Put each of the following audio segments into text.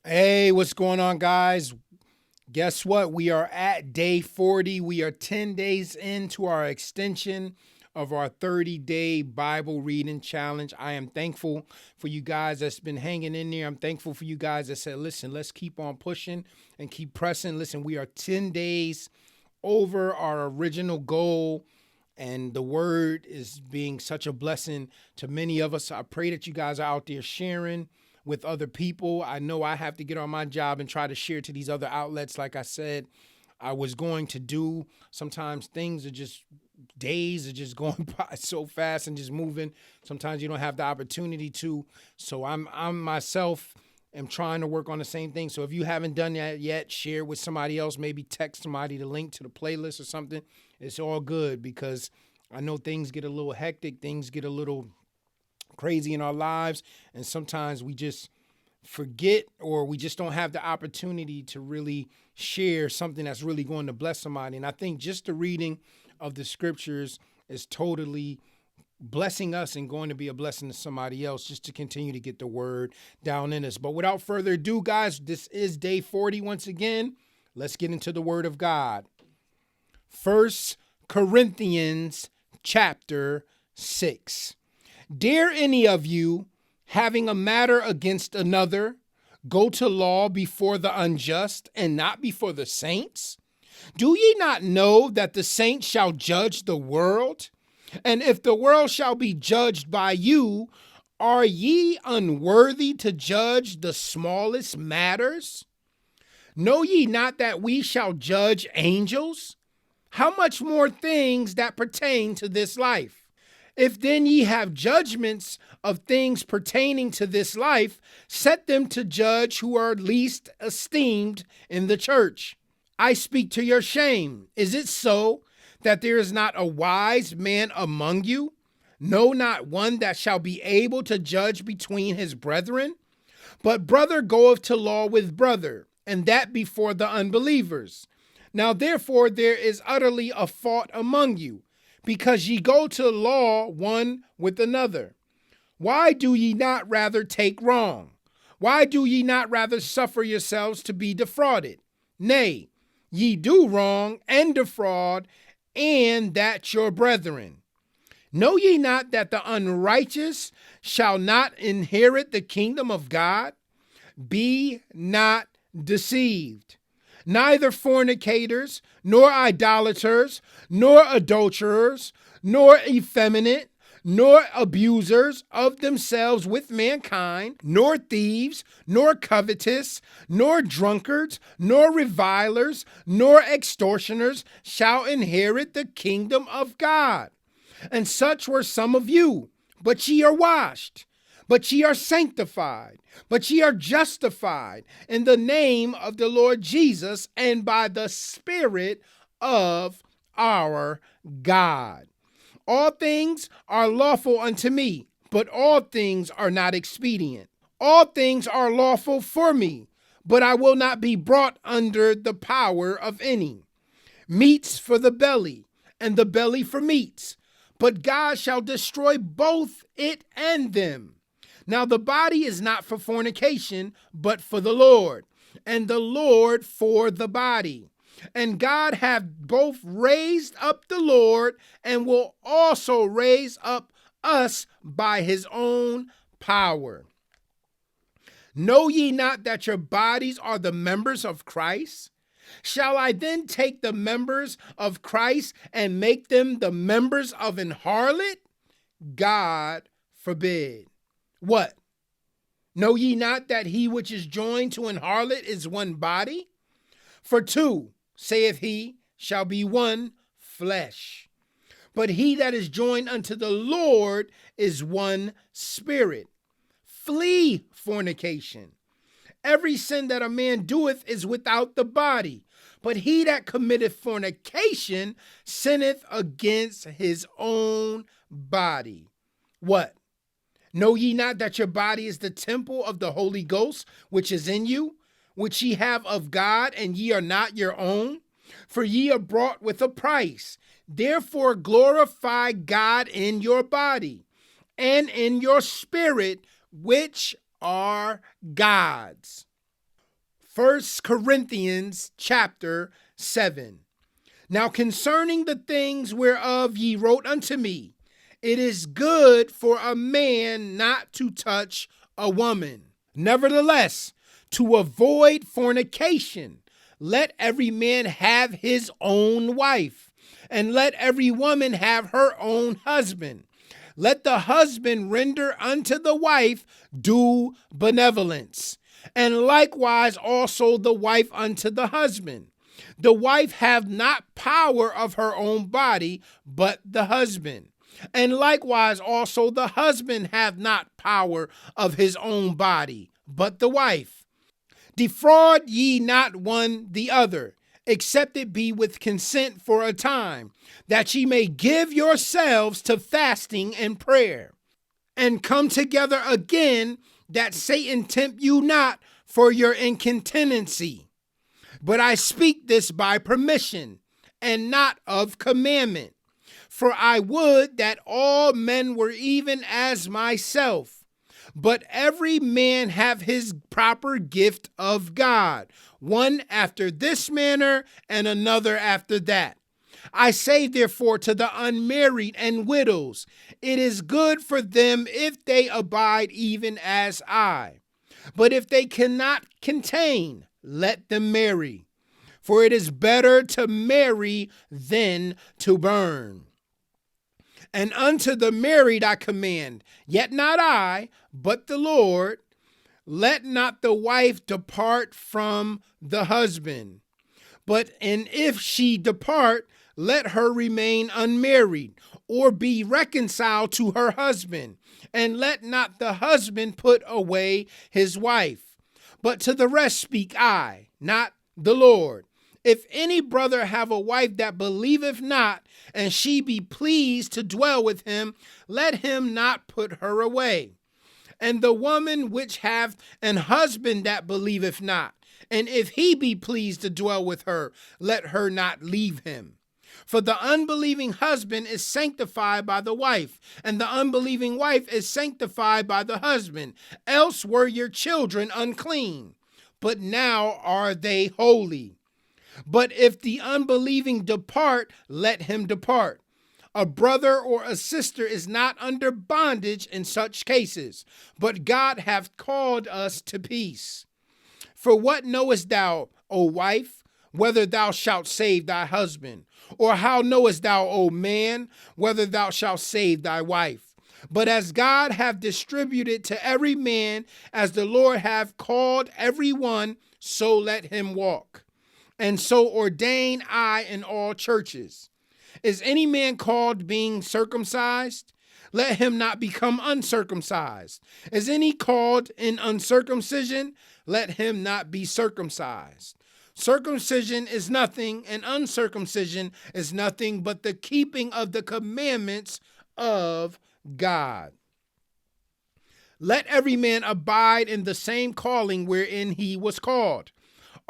Hey, what's going on, guys? Guess what? We are at day 40. We are 10 days into our extension of our 30-day Bible reading challenge. I am thankful for you guys that's been hanging in there. I'm thankful for you guys that said, listen, let's keep on pushing and keep pressing. Listen, we are 10 days over our original goal, and the word is being such a blessing to many of us. I pray that you guys are out there sharing with other people. I know I have to get on my job and try to share to these other outlets. Like I said, I was going to do. Sometimes things are just days are just going by so fast and just moving. Sometimes you don't have the opportunity to. So I'm myself am trying to work on the same thing. So if you haven't done that yet, share with somebody else, maybe text somebody the link to the playlist or something. It's all good because I know things get a little hectic, things get a little crazy in our lives, and sometimes we just forget or we just don't have the opportunity to really share something that's really going to bless somebody. And I think just the reading of the scriptures is totally blessing us and going to be a blessing to somebody else just to continue to get the word down in us. But without further ado, guys, this is day 40 once again. Let's get into the word of God. First Corinthians chapter 6. Dare any of you, having a matter against another, go to law before the unjust and not before the saints? Do ye not know that the saints shall judge the world? And if the world shall be judged by you, are ye unworthy to judge the smallest matters? Know ye not that we shall judge angels? How much more things that pertain to this life? If then ye have judgments of things pertaining to this life, set them to judge who are least esteemed in the church. I speak to your shame. Is it so that there is not a wise man among you? No, not one that shall be able to judge between his brethren? But brother goeth to law with brother, and that before the unbelievers. Now therefore there is utterly a fault among you, because ye go to law one with another. Why do ye not rather take wrong? Why do ye not rather suffer yourselves to be defrauded? Nay, ye do wrong and defraud, and that your brethren. Know ye not that the unrighteous shall not inherit the kingdom of God? Be not deceived. Neither fornicators, nor idolaters, nor adulterers, nor effeminate, nor abusers of themselves with mankind, nor thieves, nor covetous, nor drunkards, nor revilers, nor extortioners shall inherit the kingdom of God. And such were some of you, but ye are washed, but ye are sanctified, but ye are justified in the name of the Lord Jesus and by the Spirit of our God. All things are lawful unto me, but all things are not expedient. All things are lawful for me, but I will not be brought under the power of any. Meats for the belly, and the belly for meats, but God shall destroy both it and them. Now the body is not for fornication, but for the Lord, and the Lord for the body. And God hath both raised up the Lord, and will also raise up us by his own power. Know ye not that your bodies are the members of Christ? Shall I then take the members of Christ and make them the members of an harlot? God forbid. What? Know ye not that he which is joined to an harlot is one body? For two, saith he, shall be one flesh. But he that is joined unto the Lord is one spirit. Flee fornication. Every sin that a man doeth is without the body, but he that committeth fornication sinneth against his own body. What? Know ye not that your body is the temple of the Holy Ghost, which is in you, which ye have of God, and ye are not your own? For ye are bought with a price. Therefore glorify God in your body and in your spirit, which are God's. 1 Corinthians chapter 7. Now concerning the things whereof ye wrote unto me, it is good for a man not to touch a woman. Nevertheless, to avoid fornication, let every man have his own wife, and let every woman have her own husband. Let the husband render unto the wife due benevolence, and likewise also the wife unto the husband. The wife have not power of her own body, but the husband. And likewise also the husband have not power of his own body, but the wife. Defraud ye not one the other, except it be with consent for a time, that ye may give yourselves to fasting and prayer, and come together again, that Satan tempt you not for your incontinency. But I speak this by permission, and not of commandment. For I would that all men were even as myself, but every man have his proper gift of God, one after this manner, and another after that. I say therefore to the unmarried and widows, it is good for them if they abide even as I. But if they cannot contain, let them marry. For it is better to marry than to burn. And unto the married I command, yet not I, but the Lord, let not the wife depart from the husband. And if she depart, let her remain unmarried, or be reconciled to her husband. And let not the husband put away his wife. But to the rest speak I, not the Lord. If any brother have a wife that believeth not, and she be pleased to dwell with him, let him not put her away. And the woman which hath an husband that believeth not, and if he be pleased to dwell with her, let her not leave him. For the unbelieving husband is sanctified by the wife, and the unbelieving wife is sanctified by the husband. Else were your children unclean, but now are they holy. But if the unbelieving depart, let him depart. A brother or a sister is not under bondage in such cases, but God hath called us to peace. For what knowest thou, O wife, whether thou shalt save thy husband? Or how knowest thou, O man, whether thou shalt save thy wife? But as God hath distributed to every man, as the Lord hath called every one, so let him walk. And so ordain I in all churches. Is any man called being circumcised? Let him not become uncircumcised. Is any called in uncircumcision? Let him not be circumcised. Circumcision is nothing, and uncircumcision is nothing but the keeping of the commandments of God. Let every man abide in the same calling wherein he was called.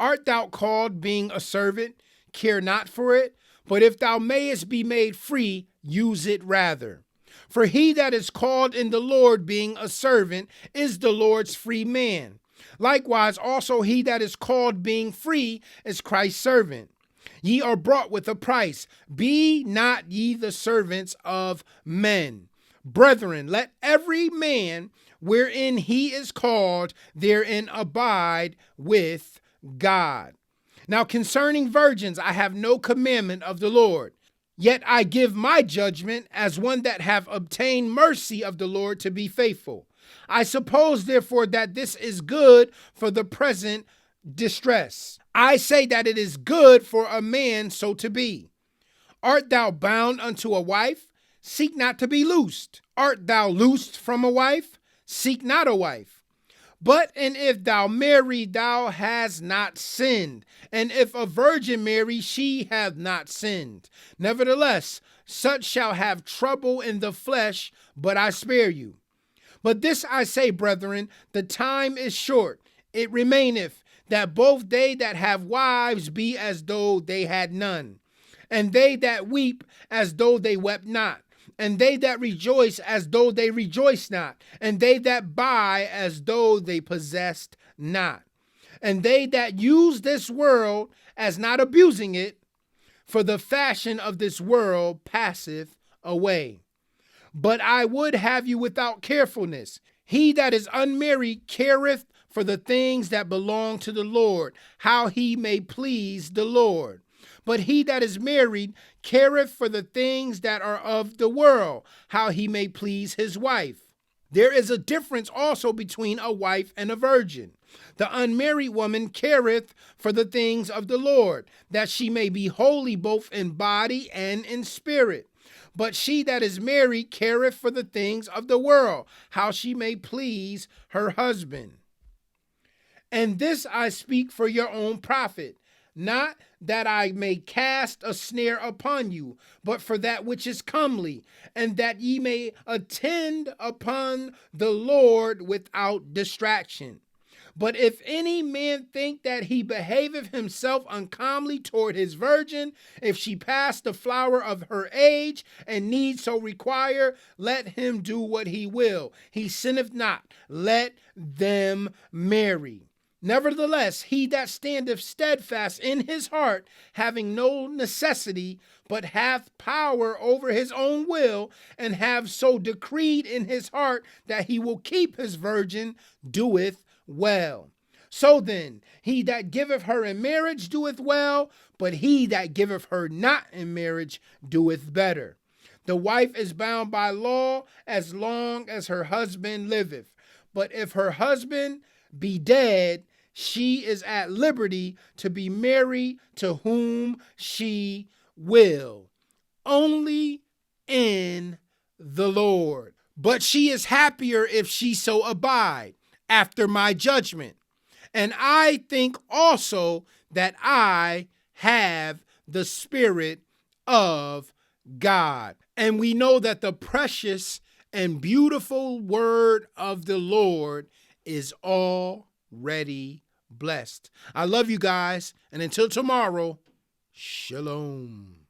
Art thou called being a servant? Care not for it. But if thou mayest be made free, use it rather. For he that is called in the Lord being a servant is the Lord's free man. Likewise also he that is called being free is Christ's servant. Ye are bought with a price. Be not ye the servants of men. Brethren, let every man wherein he is called therein abide with God. Now concerning virgins, I have no commandment of the Lord. Yet I give my judgment as one that have obtained mercy of the Lord to be faithful. I suppose, therefore, that this is good for the present distress. I say that it is good for a man so to be. Art thou bound unto a wife? Seek not to be loosed. Art thou loosed from a wife? Seek not a wife. And if thou marry, thou hast not sinned. And if a virgin marry, she hath not sinned. Nevertheless, such shall have trouble in the flesh, but I spare you. But this I say, brethren, the time is short. It remaineth that both they that have wives be as though they had none, and they that weep as though they wept not, and they that rejoice as though they rejoice not, and they that buy as though they possessed not. And they that use this world as not abusing it, for the fashion of this world passeth away. But I would have you without carefulness. He that is unmarried careth for the things that belong to the Lord, how he may please the Lord. But he that is married careth for the things that are of the world, how he may please his wife. There is a difference also between a wife and a virgin. The unmarried woman careth for the things of the Lord, that she may be holy both in body and in spirit. But she that is married careth for the things of the world, how she may please her husband. And this I speak for your own profit, not that I may cast a snare upon you, but for that which is comely, and that ye may attend upon the Lord without distraction. But if any man think that he behaveth himself uncomely toward his virgin, if she pass the flower of her age, and need so require, let him do what he will. He sinneth not. Let them marry. Nevertheless, he that standeth steadfast in his heart, having no necessity, but hath power over his own will, and have so decreed in his heart that he will keep his virgin, doeth well. So then, he that giveth her in marriage doeth well, but he that giveth her not in marriage doeth better. The wife is bound by law as long as her husband liveth. But if her husband be dead, she is at liberty to be married to whom she will, only in the Lord. But she is happier if she so abide after my judgment. And I think also that I have the Spirit of God. And we know that the precious and beautiful word of the Lord is already blessed. I love you guys. And until tomorrow, shalom.